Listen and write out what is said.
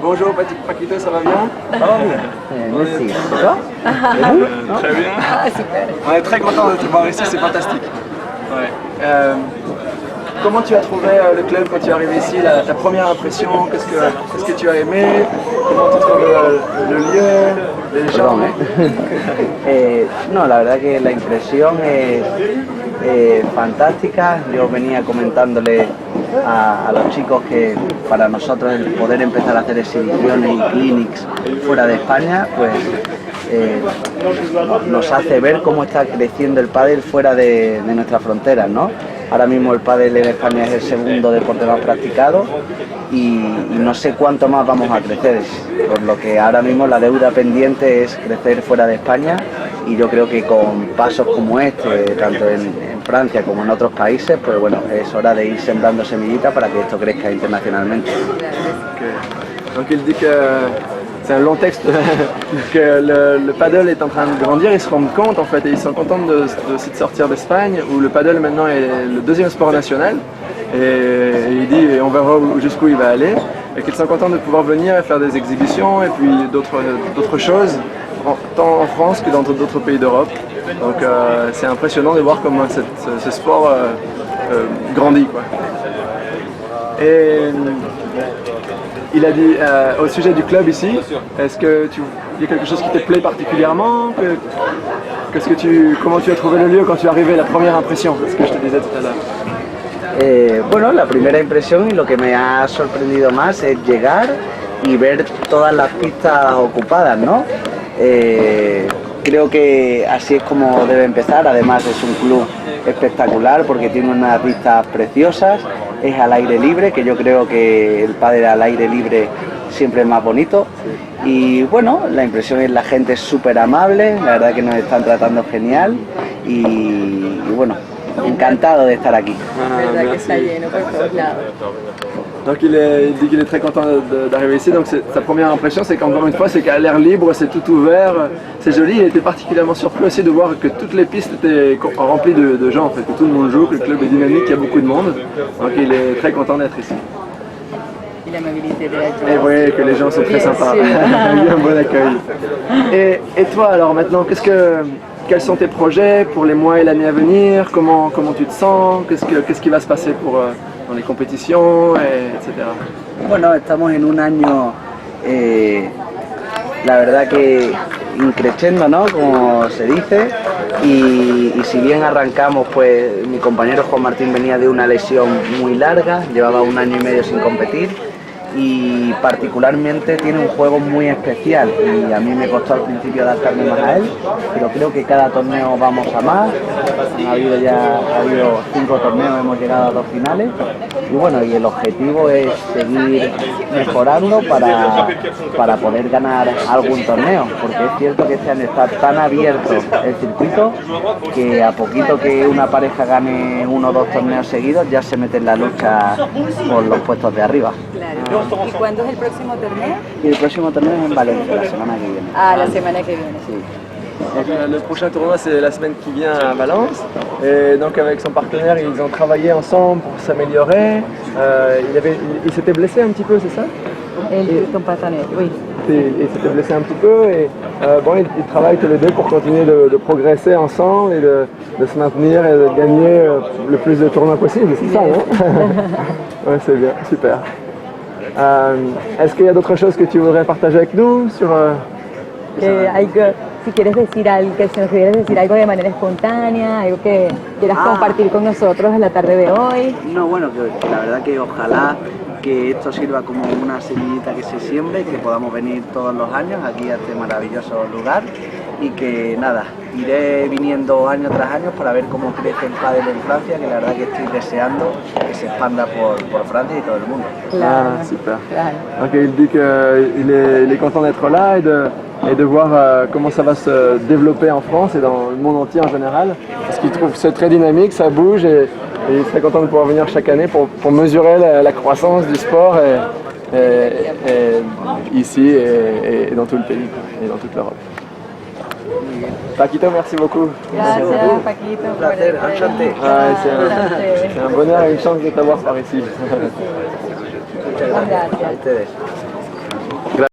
Bonjour Paquito, ça va bien? Ça va bien. Merci. Toi? Très bien. Super. On est très content de te voir ici, c'est fantastique. Ouais. Comment tu as trouvé le club quand tu es arrivé ici, ta première impression? Qu'est-ce que tu as aimé? Comment tu trouves le lieu, les gens? No, la verdad que la impresión es fantástica. Yo venía comentándole a los chicos que para nosotros el poder empezar a hacer exhibiciones y clinics fuera de España, pues nos hace ver cómo está creciendo el pádel fuera de nuestras fronteras, ¿no? Ahora mismo el pádel en España es el segundo deporte más practicado y no sé cuánto más vamos a crecer, por lo que ahora mismo la deuda pendiente es crecer fuera de España y yo creo que con pasos como este, tanto en Francia como en otros países, pues bueno, es hora de ir sembrando semillitas para que esto crezca internacionalmente. Donc il dit que c'est un long texte, que le paddle est en train de grandir, ils se rendent compte en fait, et ils sont contents aussi de sortir d'Espagne, où le paddle maintenant est le deuxième sport national, et il dit, et on verra jusqu'où il va aller, et qu'ils sont contents de pouvoir venir et faire des exhibitions, et puis d'autres choses, tant en France que dans d'autres pays d'Europe. Donc c'est impressionnant de voir comment ce sport grandit, quoi. Et il a dit au sujet du club ici, est-ce que il y a quelque chose qui te plaît particulièrement? Comment tu as trouvé le lieu quand tu es arrivé, la première impression? C'est ce que je te disais tout à l'heure. Bueno, la primera impresión y lo que me ha sorprendido más es llegar y ver todas las pistas ocupadas, ¿no? Creo que así es como debe empezar. Además es un club espectacular porque tiene unas vistas preciosas, es al aire libre, que yo creo que el pádel al aire libre siempre es más bonito. Y bueno, la impresión es la gente es súper amable, la verdad que nos están tratando genial y bueno, encantado de estar aquí. La verdad que está lleno por todos lados. Donc il dit qu'il est très content d'arriver ici, donc sa première impression c'est qu'encore une fois c'est qu'à l'air libre, c'est tout ouvert, c'est joli. Il était particulièrement surpris aussi de voir que toutes les pistes étaient remplies de gens en fait, que tout le monde joue, que le club est dynamique, qu'il y a beaucoup de monde, donc il est très content d'être ici. Y la amabilité de la gente. Et vous voyez que les gens sont très sympas, il y a un bon accueil. Et toi alors maintenant, quels sont tes projets pour les mois et l'année à venir? Comment tu te sens? Qu'est-ce qui va se passer dans les competitions, etc. Bueno, estamos en un año, la verdad que increciendo, ¿no? Como se dice, y si bien arrancamos, pues mi compañero Juan Martín venía de una lesión muy larga, llevaba 1 año y medio sin competir, y particularmente tiene un juego muy especial y a mí me costó al principio adaptarme más a él, pero creo que cada torneo vamos a más. Ha habido 5 torneos, hemos llegado a 2 finales y bueno, y el objetivo es seguir mejorando para poder ganar algún torneo, porque es cierto que este año está tan abierto el circuito que a poquito que una pareja gane 1 o 2 torneos seguidos ya se mete en la lucha por los puestos de arriba. Claro. ¿Y cuándo es el próximo torneo? Y el próximo torneo es en Valencia, la semana que viene. Ah, la semana que viene. Sí. Donc, le prochain tournoi c'est la semaine qui vient à Valence, et donc avec son partenaire ils ont travaillé ensemble pour s'améliorer. Il s'était blessé un petit peu, c'est ça? Ton partenaire, oui. Il s'était blessé un petit peu et bon, ils travaillent tous les deux pour continuer de progresser ensemble et de se maintenir et de gagner le plus de tournois possible, c'est ça, non? Ouais, c'est bien, super. Est-ce qu'il y a d'autres choses que tu voudrais partager avec nous sur Si quieres decir algo, que si nos quieres decir algo de manera espontánea, algo que quieras compartir con nosotros en la tarde de hoy. No, bueno, que la verdad que ojalá que esto sirva como una semillita que se siembre y que podamos venir todos los años aquí a este maravilloso lugar y que nada, iré viniendo año tras año para ver cómo crece el pádel en Francia, que la verdad que estoy deseando que se expanda por Francia y todo el mundo. Claro, Ah, super. claro. Donc il dit qu'il est content d'être là et de voir comment ça va se développer en France et dans le monde entier en général, parce qu'il trouve que c'est très dynamique, ça bouge et il serait content de pouvoir venir chaque année pour mesurer la croissance du sport ici et dans tout le pays et dans toute l'Europe. Muy bien. Paquito, merci beaucoup. Gracias, Paquito. Un placer, por el- enchanté. Ouais, c'est un bonheur et une chance de t'avoir par ici. Muchas gracias. Gracias. A ustedes.